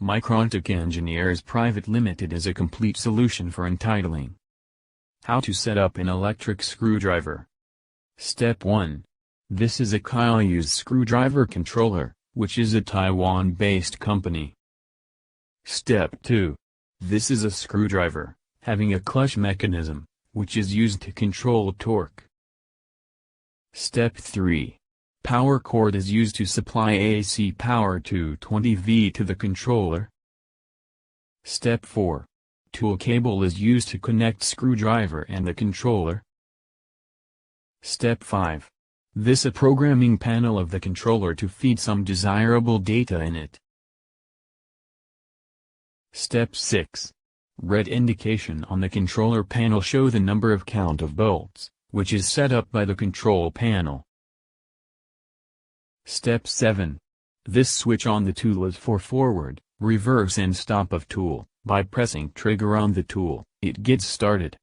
Microntic Engineers Private Limited is a complete solution for untitling. How to set up an electric screwdriver. Step 1. This is a Kaiyu's screwdriver controller, which is a Taiwan-based company. Step 2. This is a screwdriver, having a clutch mechanism, which is used to control torque. Step 3. Power cord is used to supply AC power to 20V to the controller. Step 4. Tool cable is used to connect screwdriver and the controller. Step 5. This a programming panel of the controller to feed some desirable data in it. Step 6. Red indication on the controller panel show the number of count of bolts, which is set up by the control panel. Step 7. This switch on the tool is for forward, reverse and stop of tool. By pressing trigger on the tool, it gets started.